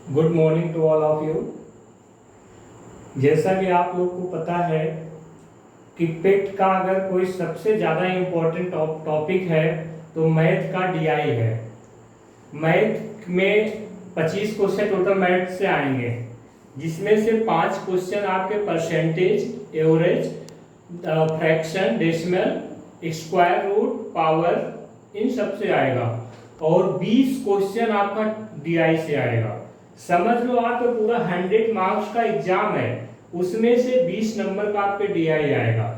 Good morning to all of you. जैसा कि आप लोग को पता है कि पेट का अगर कोई सबसे ज़्यादा इम्पोर्टेंट टॉपिक है तो मैथ का डीआई है। मैथ में 25 क्वेश्चन टोटल मैथ से आएंगे, जिसमें से 5 क्वेश्चन आपके percentage, average, fraction, decimal, square root, power, इन सब से आएगा और 20 क्वेश्चन आपका डीआई से आएगा। समझ लो आप पूरा 100 मार्क्स का एग्जाम है, उसमें से 20 नंबर का आपके डीआई आएगा।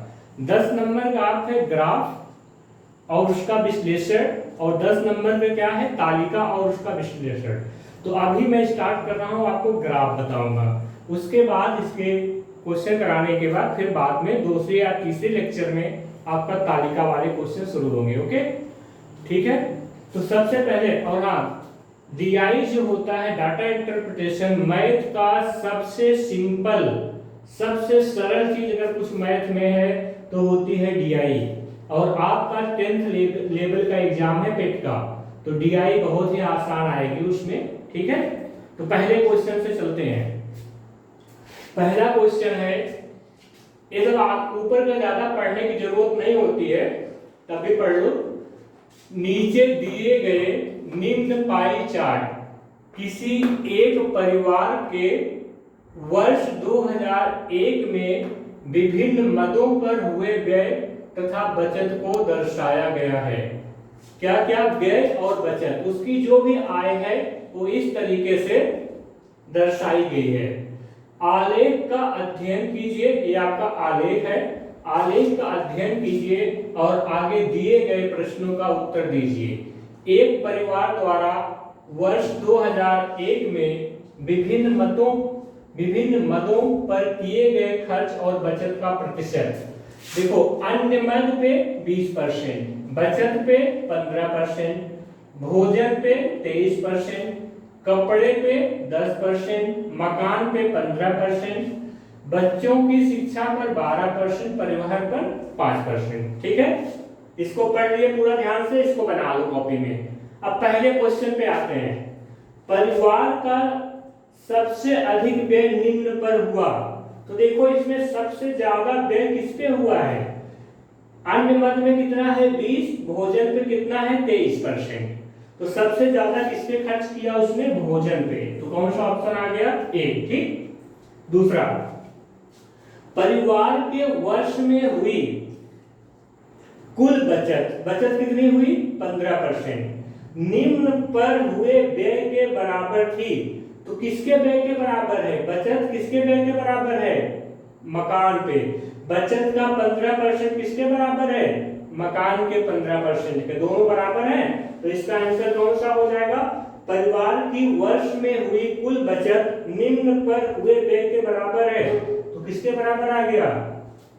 10 नंबर का आपके ग्राफ और उसका विश्लेषण और 10 नंबर पे क्या है, तालिका और उसका विश्लेषण। तो अभी मैं स्टार्ट कर रहा हूँ, आपको ग्राफ बताऊंगा, उसके बाद इसके क्वेश्चन कराने के बाद फिर बाद में दूसरे या तीसरे लेक्चर में आपका तालिका वाले क्वेश्चन शुरू होंगे। ओके, ठीक है। तो सबसे पहले, और हाँ, डीआई जो होता है डाटा इंटरप्रिटेशन, मैथ का सबसे सिंपल, सबसे सरल चीज अगर कुछ मैथ में है तो होती है डीआई। और आपका 10th लेवल का एग्जाम है पेट का, तो डीआई बहुत ही आसान आएगी उसमें, ठीक है। तो पहले क्वेश्चन से चलते हैं। पहला क्वेश्चन है, ये सब आप ऊपर का ज्यादा पढ़ने की जरूरत नहीं होती है, तभी पढ़ लो। नीचे दिए गए निम्न पाई चार्ट किसी एक परिवार के वर्ष 2001 में विभिन्न मदों पर हुए व्यय तथा बचत को दर्शाया गया है। क्या क्या व्यय और बचत, उसकी जो भी आय है वो इस तरीके से दर्शाई गई है। आलेख का अध्ययन कीजिए, ये आपका आलेख है, आलेख का अध्ययन कीजिए और आगे दिए गए प्रश्नों का उत्तर दीजिए। एक परिवार द्वारा वर्ष 2001 में विभिन्न मदों पर किए गए खर्च और बचत का प्रतिशत। देखो, अन्य मद पे 20%, बचत पे 15%, भोजन पे 23%, कपड़े पे 10%, मकान पे 15%, बच्चों की शिक्षा पर 12%, परिवहन पर 5%। ठीक है, इसको पढ़ लिए पूरा ध्यान से, इसको बना लो कॉपी में। अब पहले क्वेश्चन पे आते हैं। परिवार का सबसे अधिक व्यय निम्न पर हुआ, तो देखो इसमें सबसे ज्यादा व्यय किस पे हुआ है? अन्य मद में कितना है? 20, भोजन पे कितना है? 23%। तो सबसे ज्यादा किस पे खर्च किया उसने? भोजन पे। तो कौन सा ऑप्शन आ गया? ए। ठीक। दूसरा, परिवार के वर्ष में हुई कुल बचत, बचत कितनी हुई? 15%। निम्न पर हुए व्यय के बराबर थी, तो किसके व्यय के बराबर है? बचत किसके व्यय के बराबर है? मकान पे। बचत का 15% किसके बराबर है? मकान के 15% के, दोनों बराबर हैं। तो इसका आंसर कौन सा हो जाएगा? परिवार की वर्ष में हुई कुल बचत निम्न पर हुए व्यय के बराबर है, तो किसके बराबर आ गया?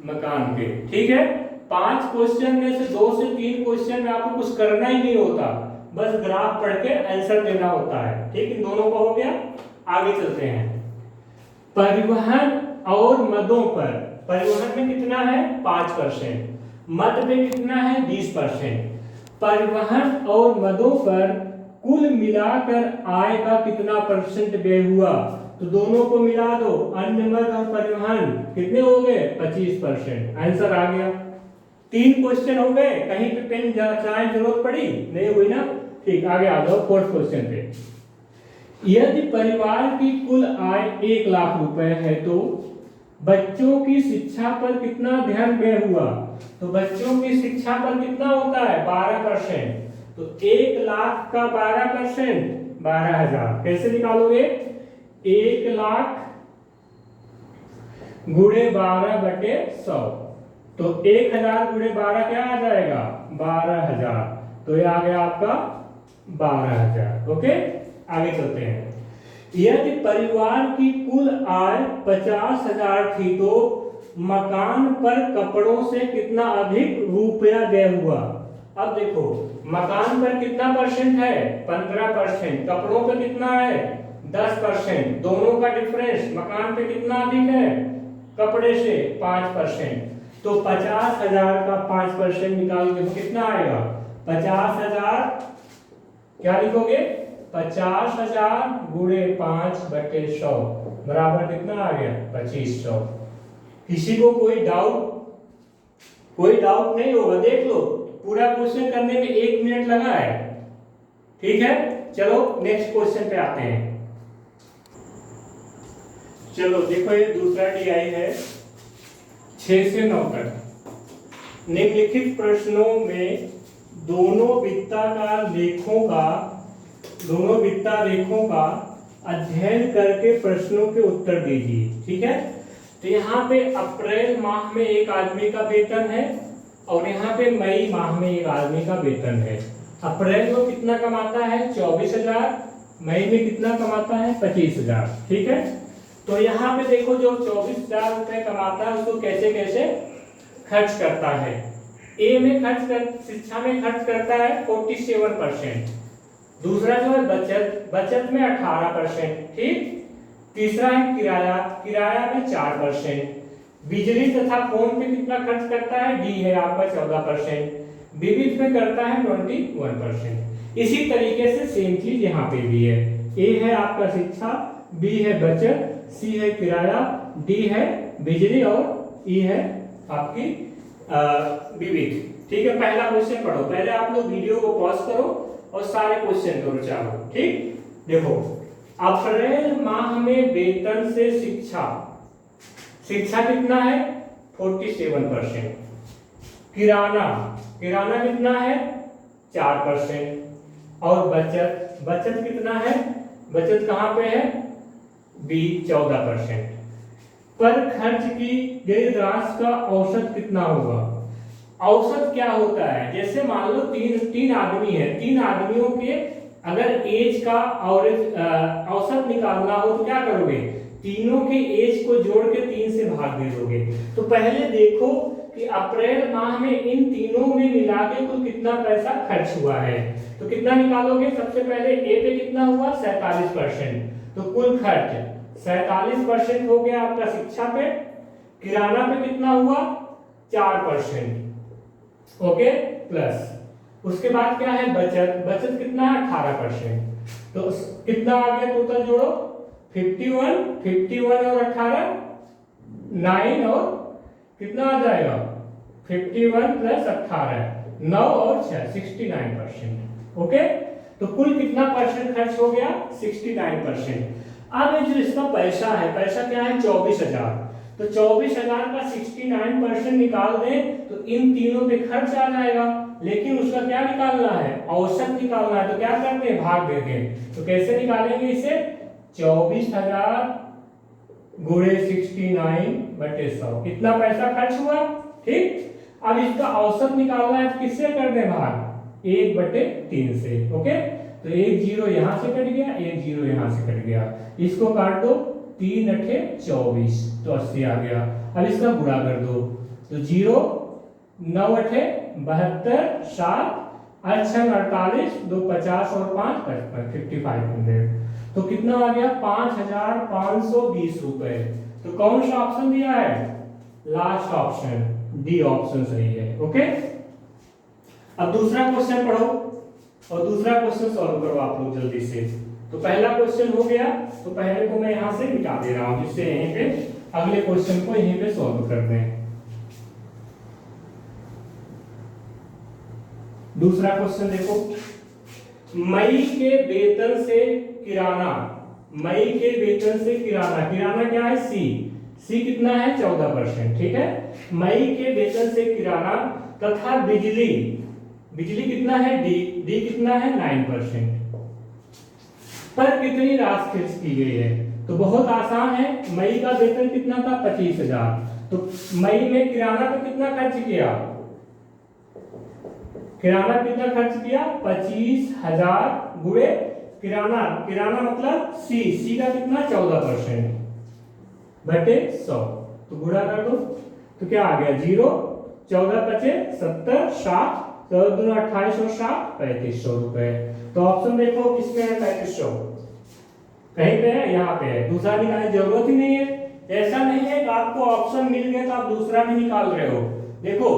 मकान के। ठीक है, 5 क्वेश्चन में से 2 से 3 क्वेश्चन में आपको कुछ करना ही नहीं होता, बस ग्राफ पढ़ के आंसर देना होता है। ठीक, इन दोनों का हो गया। आगे चलते हैं। परिवहन और मदों पर, परिवहन में कितना है? 5%, मद में कितना है? 20%। परिवहन और मदों पर कुल मिलाकर आय का कितना परसेंट व्यय हुआ? तो दोनों को मिला दो, अन्य मद और परिवहन कितने हो गए? 25%। आंसर आ गया। 3 क्वेश्चन हो गए, कहीं पे पेन चाहे जरूरत पड़ी नहीं हुई ना? ठीक, आगे आ जाओ 4th क्वेश्चन पे। यदि परिवार की कुल आय 1 लाख रुपए है तो बच्चों की शिक्षा पर कितना ध्यान व्यय हुआ? तो बच्चों की शिक्षा पर कितना होता है? 12%। तो 1 लाख का 12%, 12,000। कैसे निकालोगे? 1 लाख गुणे 12/100, तो 1000 गुणे 12 क्या आ जाएगा? 12,000। तो ये आ गया आपका 12,000। ओके, आगे चलते हैं। यदि परिवार की कुल आय 50,000 थी तो मकान पर कपड़ों से कितना अधिक रुपया व्यय हुआ? अब देखो, मकान पर कितना परसेंट है? 15%। कपड़ों पे कितना है? 10%। दोनों का डिफरेंस, मकान पे कितना अधिक है? कपड़े से 5%। तो 50,000 का 5% निकालोगे तो कितना आएगा? 50,000, क्या लिखोगे? 50,000 गुणे 5/100 बराबर कितना आ गया 2500। किसी को कोई डाउट नहीं होगा, देख लो पूरा क्वेश्चन करने में 1 मिनट लगा है। ठीक है, चलो नेक्स्ट क्वेश्चन पे आते हैं। चलो देखो ये दूसरा DI है 6 से 9 तक। निम्नलिखित प्रश्नों में दोनों वृत्तारेखों का अध्ययन करके प्रश्नों के उत्तर दीजिए। ठीक है, तो यहाँ पे अप्रैल माह में एक आदमी का वेतन है और यहाँ पे मई माह में एक आदमी का वेतन है। अप्रैल में कितना कमाता है 24,000, मई में कितना कमाता है 25,000। ठीक है, तो यहाँ पे देखो जो 24,000 रुपए कमाता है उसको कैसे कैसे खर्च करता है। ए में शिक्षा में खर्च करता है 47%। दूसरा जो है बचत में 18%। ठीक, तीसरा है किराया में 4%। बिजली तथा फोन पे कितना खर्च करता है, डी है आपका 14%। विविध पे करता है 21%। इसी तरीके से सेम चीज यहाँ पे भी है। ए है आपका शिक्षा, बी है बचत, सी है किराया, डी है बिजली और ई है आपकी विविध। ठीक है, पहला क्वेश्चन पढ़ो। पहले आप लोग वीडियो को पॉज करो और सारे क्वेश्चन करो चालू। ठीक, देखो अप्रैल माह में वेतन से शिक्षा कितना है 47%। किराना कितना है 4%। और बचत कितना है, बचत कहाँ पे है बी 14%। पर खर्च की गई राशि का औसत कितना होगा। औसत क्या होता है, जैसे मान लो तीन आदमी है, 3 आदमियों के अगर एज का औसत निकालना हो तो क्या करोगे, तीनों के एज को जोड़ के 3 से भाग दे दोगे। तो पहले देखो कि अप्रैल माह में इन तीनों में मिला के कुल कितना पैसा खर्च हुआ है। तो कितना निकालोगे, सबसे पहले ए पे कितना हुआ 47%, तो कुल खर्च 47% हो गया आपका शिक्षा पे। किराना पे कितना हुआ 4%, ओके, प्लस उसके बाद क्या है बचत कितना है 18%। तो कितना आ गया टोटल जोड़ो 51 और 18 9 और कितना आ जाएगा 51 प्लस 18 9 और 6 69%। ओके, तो कुल कितना परसेंट खर्च हो गया 69%। अब जो इसका पैसा है, पैसा क्या है 24,000, तो 24,000 का 69% निकाल दें तो इन तीनों पे खर्च आ जाएगा, लेकिन उसका क्या निकालना है औसत निकालना है। तो क्या करते हैं भाग देते हैं। तो कैसे निकालेंगे इसे 24,000 गुणे 69/100 कितना पैसा खर्च हुआ। ठीक, अब इसका औसत निकालना है, किससे कर दें भाग 1/3 से। ओके, तो 1 0 यहाँ से कट गया, 1 0 यहाँ से कट गया, इसको काट दो 3 8 24 तो 80 आ गया। अब इसका गुणा कर दो तो 0 9 8 72 7 8 6 48 2 50 और 5 55 5500। तो कितना आ गया 5,520 रुपए। तो कौन सा ऑप्शन दिया है लास्ट ऑप्शन, डी ऑप्शन सही है। ओके, अब दूसरा क्वेश्चन पढ़ो और दूसरा क्वेश्चन सॉल्व करो आप लोग जल्दी से। तो पहला क्वेश्चन हो गया, तो पहले को मैं यहां से मिटा दे रहा हूं जिससे यहीं पे अगले क्वेश्चन को यहीं पे सॉल्व कर दें। दूसरा क्वेश्चन देखो, मई के वेतन से किराना, किराना क्या है सी कितना है 14%। ठीक है, मई के वेतन से किराना तथा बिजली कितना है डी कितना है 9% पर कितनी राशि खर्च की गई है। तो बहुत आसान है, मई का वेतन कितना था 25,000, तो मई में किराना पे कितना खर्च किया, किराना 25,000 गुणे किराना मतलब सी का कितना 14% बटे 100, तो गुणा कर दो तो क्या आ गया 0 14 पचे 70 60 14 दूना 28 और 60 3500 रुपए। तो ऑप्शन देखो किसमें है 3500, कहीं पे है यहाँ पे है, दूसरा निकालने की जरूरत ही नहीं है। ऐसा नहीं है कि आपको ऑप्शन मिल गया तो आप दूसरा भी निकाल रहे हो, देखो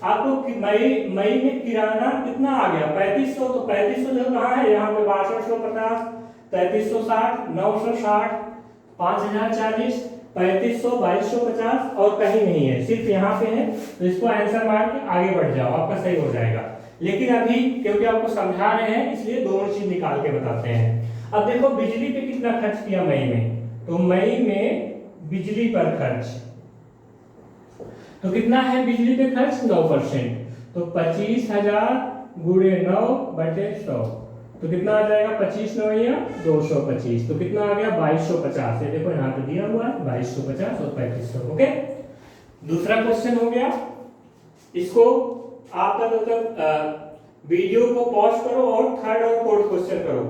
आपको मई मई में किराना कितना आ गया 3500, तो 3500 जो कहाँ है यहाँ पे 6250, 3360, 960, 5040, 3500, 2250 और कहीं नहीं है, सिर्फ यहाँ पे है। तो इसको आंसर मार के आगे बढ़ जाओ, आपका सही हो जाएगा। लेकिन अभी क्योंकि आपको समझा रहे हैं इसलिए दोनों चीज निकाल के बताते हैं। अब देखो बिजली पे कितना खर्च किया मई में, तो मई में बिजली पर खर्च तो कितना है बिजली पे खर्च 9%, तो 25,000 गुणे 9/100, तो कितना आ जाएगा 25 9 या 225, तो कितना आ गया 2250। ये देखो यहाँ पे दिया हुआ है 2250 और 3500। ओके, दूसरा क्वेश्चन हो गया। इसको आप तब वीडियो को पॉज करो और थर्ड और फोर्थ क्वेश्चन करो।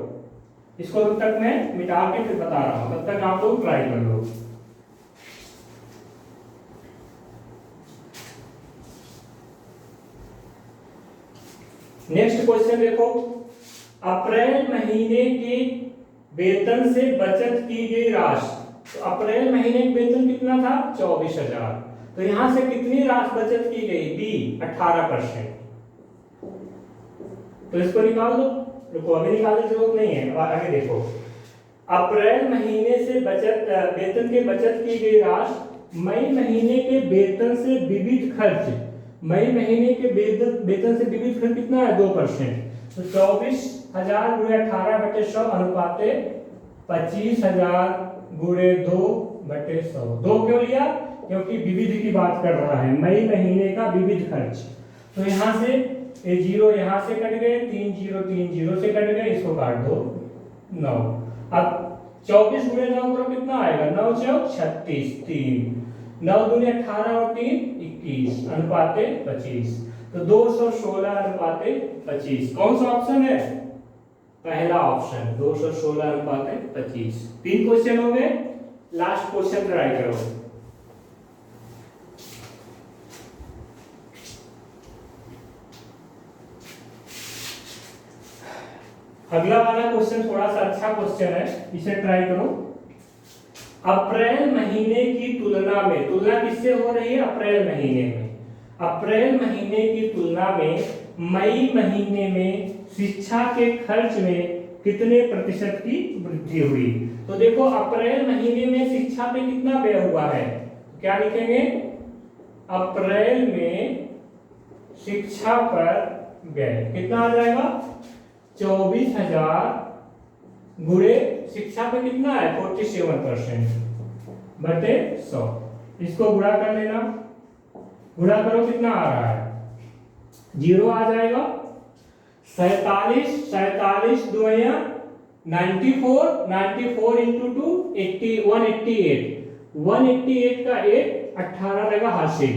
इसको तब तक मैं मिटा के फिर बता रहा हूं, तब तक आप लोग ट्राई कर लो। नेक्स्ट क्वेश्चन देखो, अप्रैल महीने के वेतन से बचत की गई राशि। तो अप्रैल महीने का वेतन कितना था 24,000, तो यहां से कितनी राशि बचत की गई बी 18%। तो इसको निकाल दो, देखो अभी निकालने की जरूरत नहीं है, आगे देखो। अप्रैल महीने से वेतन के बचत की गई राशि मई महीने के वेतन से विविध खर्च, मई महीने के वेतन से विविध खर्च कितना है 2%, तो 24,000 गुणे 18/100 अनुपाते 25,000 गुणे 2/100। 2 क्यों लिया, क्योंकि विविध की बात कर रहा है, मई महीने का विविध खर्च। तो यहां से ये जीरो यहां से कट गए, 3 0 से कट गए, इसको काट दो 9। अब 24 गुणे 9 करो कितना आएगा 9 चौक 36, 3 9 दूनी 18 और 3 21 अनुपाते 25, तो 216 अनुपाते 25। कौन सा ऑप्शन है, पहला ऑप्शन 216 अनुपाते 25। 3 क्वेश्चन हो गए, लास्ट क्वेश्चन ट्राई करो। अगला वाला क्वेश्चन थोड़ा सा अच्छा क्वेश्चन है, इसे ट्राई करो। अप्रैल महीने की तुलना में, तुलना किससे हो रही है अप्रैल महीने में, अप्रैल महीने की तुलना में मई महीने में शिक्षा के खर्च में कितने प्रतिशत की वृद्धि हुई। तो देखो अप्रैल महीने में शिक्षा पे कितना व्यय हुआ है, क्या लिखेंगे अप्रैल में शिक्षा पर व्यय कितना आ जाएगा 24,000 गुणे शिक्षा पे कितना है 47% बटे 100। इसको गुणा कर लेना, गुणा करो कितना आ रहा है 0 आ जाएगा। 47 दुनिया 94 इंटू 2 188 का 8 18 रहेगा हाशिए।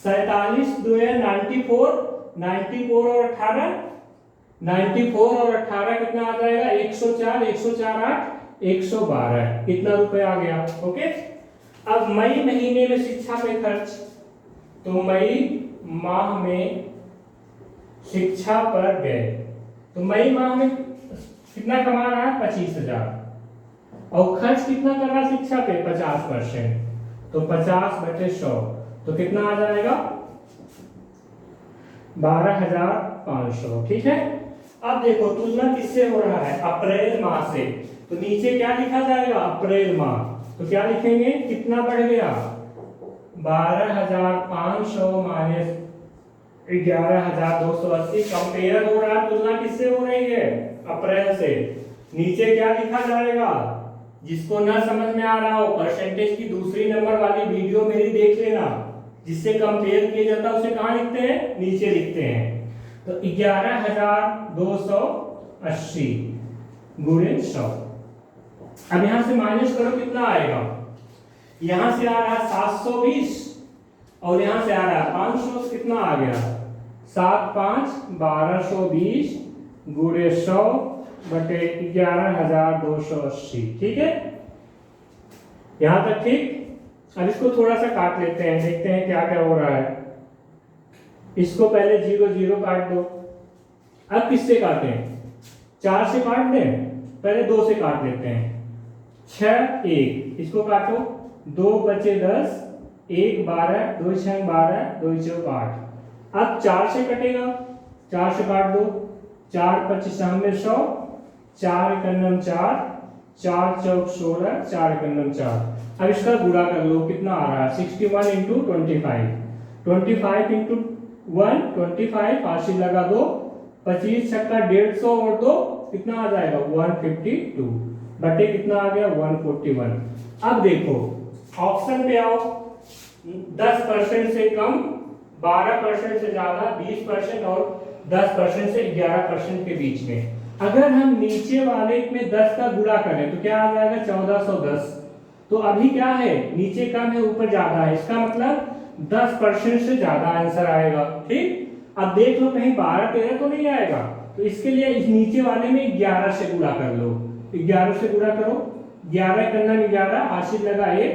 47 दुनिया 94 और 18 94 और 18 कितना आ जाएगा 104 104 8 112, कितना रुपए आ गया। ओके, अब मई महीने में शिक्षा पे खर्च, तो मई माह में शिक्षा पर व्यय, तो मई माह में कितना कमा रहा है 25,000 और खर्च कितना कर रहा है शिक्षा पे 50%, तो 50/100, तो कितना आ जाएगा 12,500। ठीक है, अब देखो तुलना किससे हो रहा है अप्रैल माह से, तो नीचे क्या लिखा जाएगा अप्रैल माह, तो क्या लिखेंगे कितना बढ़ गया 12,500 माइनस 11,280। कंपेयर हो रहा है, तुलना किससे हो रही है अप्रैल से। नीचे क्या लिखा जाएगा, जिसको ना समझ में आ रहा हो परसेंटेज की दूसरी नंबर वाली वीडियो मेरी देख लेना, जिससे कंपेयर किया जाता है उसे कहां लिखते हैं नीचे लिखते हैं। तो 11,280 गुणे 100। अब यहां से माइनस करो कितना आएगा, यहां से आ रहा है 720 और यहां से आ रहा है 500, कितना आ गया 7 5 1220 गुणे 100 बटे 11,280। ठीक है, यहां तक ठीक। अब इसको थोड़ा सा काट लेते हैं, देखते हैं क्या क्या हो रहा है। इसको पहले 0 0 काट दो, अब किससे काटें 4 से काट दें, पहले 2 से काट लेते हैं। 6 1, इसको काटो 2 बचे 10 1 12, 2 6 12, 2 4 8। अब 4 से कटेगा, 4 से काट दो, 4 25 में 100, 4 एकम 4, 4 चौक 16, 4 एकम 4। अब इसका गुणा कर लो, कितना आ रहा है 61 इंटू 25, 25 इंटू 1 25, हासिल लगा दो, 25 छक्का 150 और 2 कितना आ जाएगा 152 बटे कितना आ गया 141। अब देखो ऑप्शन पे आओ, 10% से कम, 12% से ज्यादा, 20% और 10% से 11% के बीच में। अगर हम नीचे वाले में 10 का गुणा करें तो क्या आ जाएगा 1410। तो अभी क्या है, नीचे कम है ऊपर ज्यादा है, इसका मतलब 10% से ज्यादा आंसर आएगा। ठीक, अब देख लो कहीं 12 13 तो नहीं आएगा, तो इसके लिए इस नीचे वाले में 11 से गुणा कर लो, 11 से गुणा करो, 11 करना 11, हासिल लगा 1,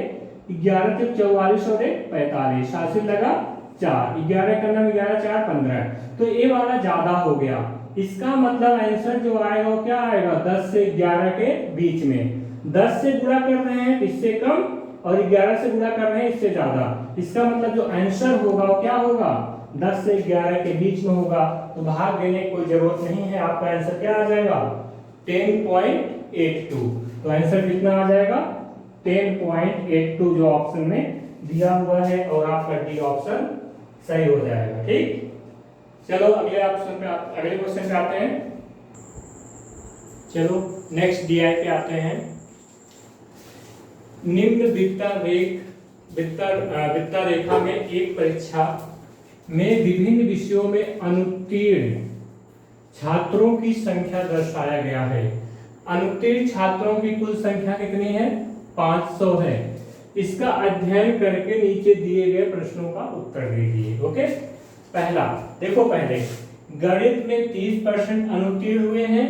11 से 44 और 1 45, हासिल लगा 4, 11 करना 11 4 15। तो ये वाला ज्यादा हो गया, इसका मतलब आंसर जो आएगा वो क्या आएगा 10 से 11 के बीच में। 10 से गुणा कर रहे हैं इससे कम और 11 से गुणा कर रहे हैं इससे ज्यादा, इसका मतलब जो आंसर होगा वो क्या होगा 10 से 11 के बीच में होगा। तो भाग देने की कोई जरूरत नहीं है, आपका आंसर क्या आ जाएगा 10.82। तो आंसर कितना आ जाएगा 10.82 जो ऑप्शन में दिया हुआ है, और आपका डी ऑप्शन सही हो जाएगा। ठीक, चलो अगले ऑप्शन पे अगले क्वेश्चन पे आते हैं। चलो नेक्स्ट डीआई पे आते हैं। निम्न वित्त रेखा में एक परीक्षा में विभिन्न विषयों में अनुत्तीर्ण छात्रों की संख्या दर्शाया गया है। अनुत्तीर्ण छात्रों की कुल संख्या कितनी है 500 है। इसका अध्ययन करके नीचे दिए गए प्रश्नों का उत्तर दीजिए। ओके, पहला देखो, पहले गणित में 30% अनुत्तीर्ण हुए हैं,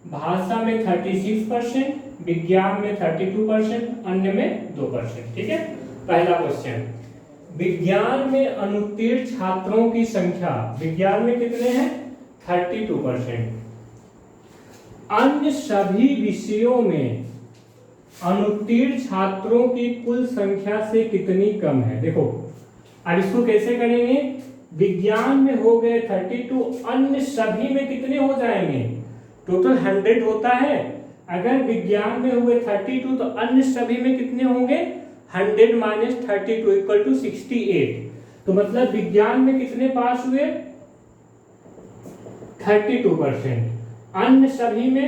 भाषा में 36%, विज्ञान में 32%, अन्य में 2%। ठीक है, पहला क्वेश्चन, विज्ञान में अनुत्तीर्ण छात्रों की संख्या विज्ञान में कितने हैं 32%। अन्य सभी विषयों में अनुत्तीर्ण छात्रों की कुल संख्या से कितनी कम है। देखो अब इसको कैसे करेंगे, विज्ञान में हो गए 32, अन्य सभी में कितने हो जाएंगे, टोटल 100 होता है। अगर विज्ञान में हुए 32 तो अन्य सभी में कितने होंगे 100 माइनस 32 इक्वल टू 68। तो मतलब विज्ञान में कितने पास हुए 32%, अन्य सभी में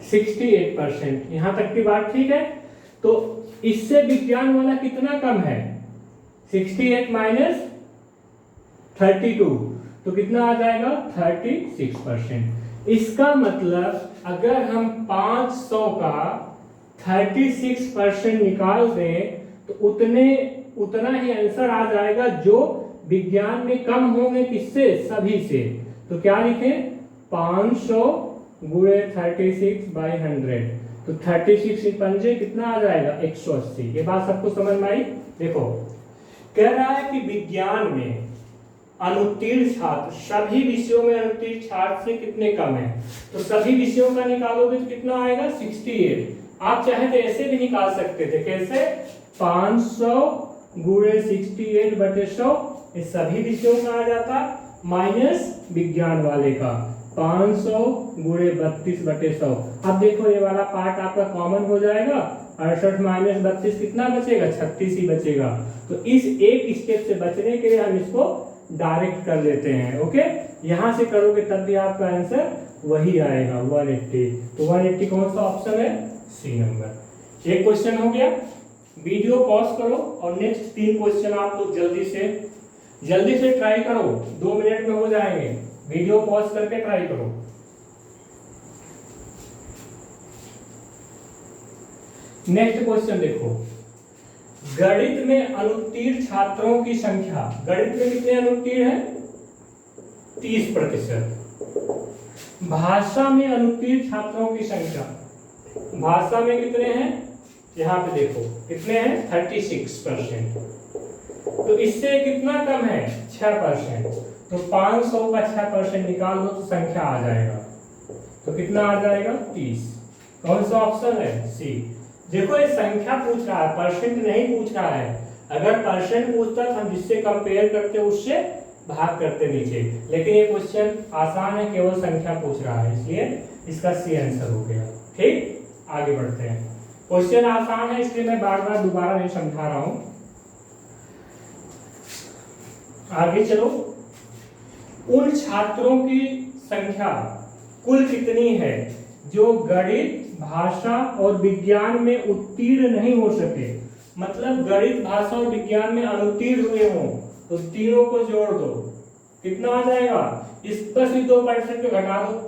68%। यहां तक की बात ठीक है। तो इससे विज्ञान वाला कितना कम है 68 माइनस 32, तो कितना आ जाएगा 36%। इसका मतलब अगर हम 500 का 36% निकाल दें तो उतना ही आंसर आ जाएगा जो विज्ञान में कम होंगे किससे, सभी से। तो क्या लिखें 500 गुणे 36/100, तो 36 से पंजे कितना आ जाएगा 180। ये बात सबको समझ में आई। देखो कह रहा है कि विज्ञान में अनुत्तीर्ण छात्र, सभी विषयों में अनुत्तीर्ण छात्र से कितने कम है, तो सभी विषयों का निकालोगे तो कितना आएगा 68। आप चाहे तो ऐसे भी निकाल सकते थे, कैसे 500 गुणे 68/100, ये सभी विषयों का आ जाता, माइनस विज्ञान वाले का 500 गुणे 32/100। अब देखो ये वाला पार्ट आपका कॉमन हो जाएगा, 68 माइनस 32 कितना बचेगा 36 ही बचेगा। तो इस एक स्टेप से बचने के लिए हम इसको डायरेक्ट कर लेते हैं। ओके, यहां से करोगे तब भी आपका आंसर वही आएगा 180। तो 180 कौन सा ऑप्शन है, सी नंबर। एक क्वेश्चन हो गया, वीडियो पॉज करो और नेक्स्ट 3 क्वेश्चन आप लोग जल्दी से ट्राई करो, 2 मिनट में हो जाएंगे। वीडियो पॉज करके ट्राई करो। नेक्स्ट क्वेश्चन देखो, गणित में अनुत्तीर्ण छात्रों की संख्या, गणित में कितने अनुत्तीर्ण है 30%। भाषा में अनुत्तीर्ण छात्रों की संख्या, भाषा में कितने हैं, यहाँ पे देखो कितने हैं 36%। तो इससे कितना कम है 6%। तो 500 का 6% निकाल दो तो संख्या आ जाएगा, तो कितना आ जाएगा 30। कौन सा ऑप्शन है, सी। देखो ये संख्या पूछ रहा है, परसेंट नहीं पूछ रहा है। अगर परसेंट पूछता तो हम जिससे कंपेयर करते उससे भाग करते नीचे, लेकिन ये क्वेश्चन आसान है, केवल संख्या पूछ रहा है, इसलिए इसका सी आंसर हो गया। ठीक, आगे बढ़ते हैं। क्वेश्चन आसान है इसलिए मैं बार बार दोबारा नहीं समझा रहा हूं। आगे चलो। उन छात्रों की संख्या कुल कितनी है जो गणित, भाषा और विज्ञान में उत्तीर्ण नहीं हो सके? मतलब गणित, भाषा और विज्ञान में अनुत्तीर्ण हुए हों तो तीनों को जोड़ दो, कितना आ जाएगा? इस पर से 2% को घटा दो।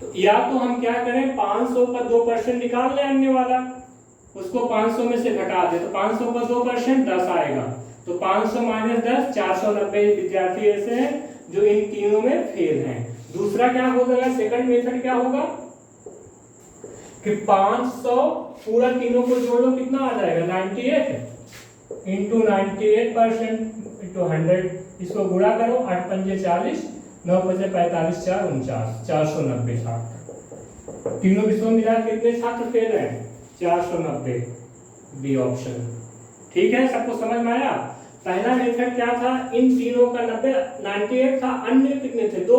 तो या तो हम क्या करें, 500 का 2% निकाल लें अन्य वाला, उसको 500 में से घटा दे, तो 500 का 2% 10 आएगा। तो 500 माइनस 10, 490 विद्यार्थी ऐसे हैं जो इन तीनों में फेल हैं। दूसरा क्या हो जाएगा, सेकंड मेथड क्या होगा कि 500 पूरा तीनों को जोड़ लो, कितना आ जाएगा? 98 इंटू 98% इंटू 100, इसको गुणा करो, 8 पंजे 40, 9 पंजे 45, 4 49, 490 छात्र। तीनों विषयों मिला कितने छात्र फेल हैं? 490, बी ऑप्शन। ठीक है, सबको समझ में आया? पहला मेथड क्या था, इन तीनों का 98 था, अन्य कितने थे? 2,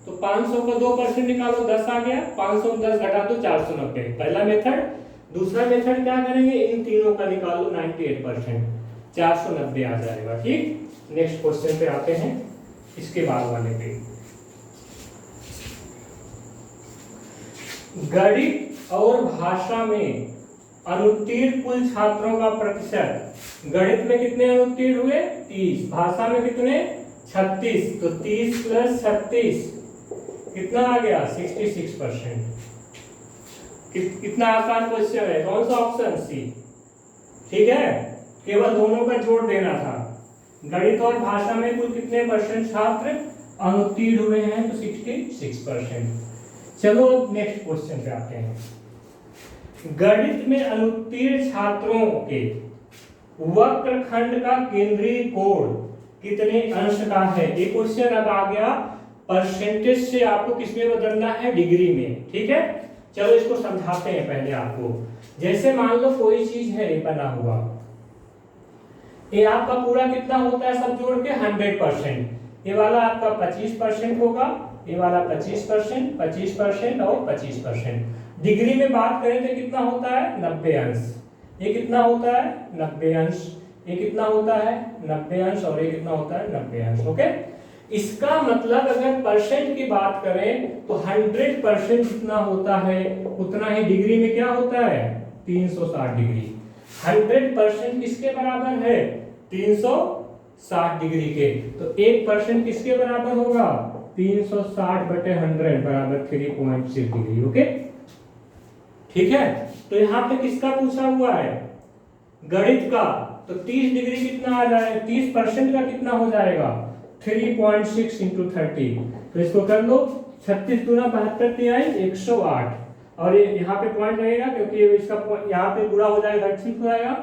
तो 500 का 2% निकालो, 10 आ गया, 500 में 10 घटा दो, 490, पहला मेथड। दूसरा मेथड क्या करेंगे, इन तीनों का निकालो 98%, 490 आ जाएगा। ठीक, नेक्स्ट क्वेश्चन पे आते हैं, इसके बाद वाले पे। गणित और भाषा में अनुत्तीर्ण कुल छात्रों का प्रतिशत, गणित में कितने अनुत्तीर्ण हुए? 30, भाषा में कितने? 36, तो 30 प्लस 36 कितना आ गया? 66%। कितना आसान क्वेश्चन है, कौन सा ऑप्शन? सी। ठीक है, केवल दोनों का जोड़ देना था। गणित और भाषा में कुल कितने परसेंट छात्र अनुत्तीर्ण हुए हैं? तो 66%। चलो नेक्स्ट क्वेश्चन पे आते हैं। गणित में अनुत्तीर्ण छात्रों के वक्रखंड का केंद्रीय कोण कितने अंश का है? ये क्वेश्चन अब आ गया परसेंटेज से, आपको किसमें बदलना है? डिग्री में। ठीक है, चलो इसको समझाते हैं पहले आपको। जैसे मान लो कोई चीज है ये बना हुआ, ये आपका पूरा कितना होता है सब जोड़ के? 100%। ये वाला आपका 25% होगा, ये वाला 25%, 25% और 25%। डिग्री में बात करें तो कितना होता है? 90 अंश। ये कितना होता है? 90 अंश। ये कितना होता है? 90 अंश। और ये कितना होता है? 90 अंश। ओके, इसका मतलब अगर परसेंट की बात करें तो 100% जितना होता है उतना ही डिग्री में क्या होता है? 360 डिग्री। 100% किसके बराबर है? 360 डिग्री के। तो 1% किसके बराबर होगा? 360 बटे 100 बराबर 3.6 डिग्री। ओके, ठीक है। तो यहाँ पे किसका पूछा हुआ है? गणित का। तो 30 डिग्री कितना आ जाएगा? 30% का कितना हो जाएगा? 3.6 इंटू 30। तो इसको कर लो, 36 दूना 72 तिहाई 108, और ये यहाँ पे पॉइंट रहेगा क्योंकि इसका यहाँ पे पूरा हो जाएगा, ठीक हो जाएगा।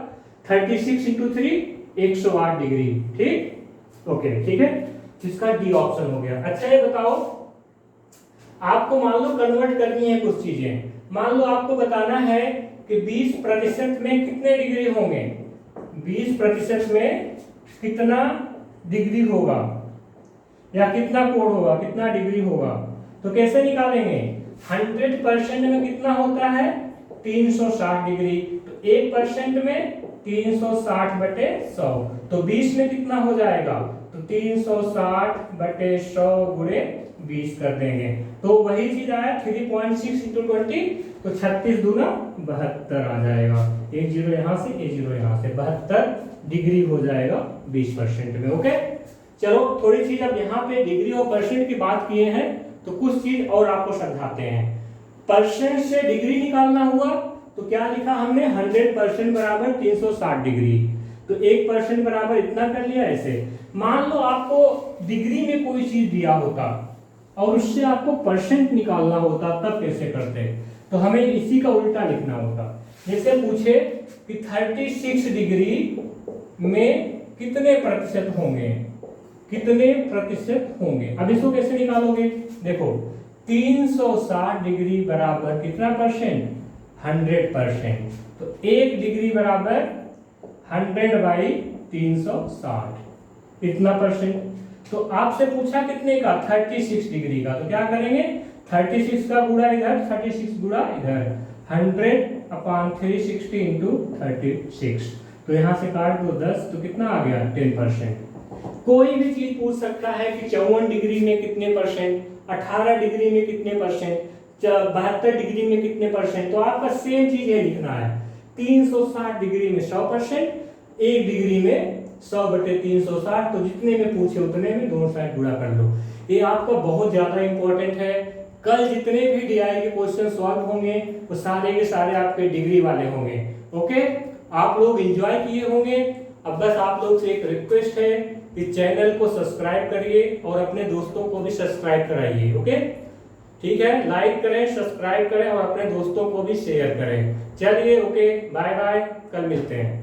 36 इंटू 3 108 डिग्री। ठीक, ओके, ठीक है, जिसका डी ऑप्शन हो गया। अच्छा ये बताओ, आपको मान लो कन्वर्ट करनी है कुछ चीजें। मान लो आपको बताना है कि 20% में कितने डिग्री होंगे? 20% में कितना डिग्री होगा या कितना कोण होगा, कितना डिग्री होगा? तो कैसे निकालेंगे? 100% में कितना होता है? 360 डिग्री। तो 1% में 360 बटे 100, तो 20 में कितना हो जाएगा? तो 360 बटे 100 गुणे 20 कर देंगे, तो वही चीज आया 3.6 इंटू 20, तो 36 दूना 72 आ जाएगा। एक जीरो यहाँ से, एक जीरो यहाँ से, 72 डिग्री हो जाएगा 20% में। ओके, चलो थोड़ी चीज अब यहाँ पे डिग्री और परसेंट की बात किए हैं तो कुछ चीज और आपको समझाते हैं। परसेंट से डिग्री निकालना हुआ तो क्या लिखा हमने? 100% बराबर 360 डिग्री। तो 1% बराबर इतना कर लिया ऐसे। मान लो आपको डिग्री में कोई चीज दिया होता और उससे आपको परसेंट निकालना होता, तब कैसे करते? तो हमें इसी का उल्टा लिखना होता। जैसे पूछे कि 36 डिग्री में कितने प्रतिशत होंगे, कितने प्रतिशत होंगे? अब इसको कैसे निकालोगे? देखो 360 डिग्री बराबर कितना परसेंट? 100%। तो 1 डिग्री बराबर 100/360, इतना परसेंट। तो आपसे पूछा कितने का, 36 डिग्री का, तो क्या करेंगे 36 का गुणा इधर, 36 गुणा इधर, 100/360 इंटू 36। तो यहाँ से काट दो 10, तो कितना आ गया 10%। कोई भी चीज पूछ सकता है कि 54 डिग्री में कितने परसेंट, 18 डिग्री में कितने परसेंट, 72 डिग्री में कितने परसेंट। तो आपका सेम चीज है लिखना है, 360 डिग्री में 100%, 1 डिग्री में 100/360। तो जितने में पूछे उतने में दोनों साइड गुणा कर लो। ये आपका बहुत ज्यादा इंपॉर्टेंट है। कल जितने भी डीआई के क्वेश्चन सॉल्व होंगे वो सारे के सारे आपके डिग्री वाले होंगे। ओके, आप लोग एंजॉय किए होंगे। अब बस आप लोग से एक रिक्वेस्ट है कि चैनल को सब्सक्राइब करिए और अपने दोस्तों को भी सब्सक्राइब कराइए। ओके, ठीक है, लाइक करें, सब्सक्राइब करें और अपने दोस्तों को भी शेयर करें। चलिए, ओके, बाय बाय, कल मिलते हैं।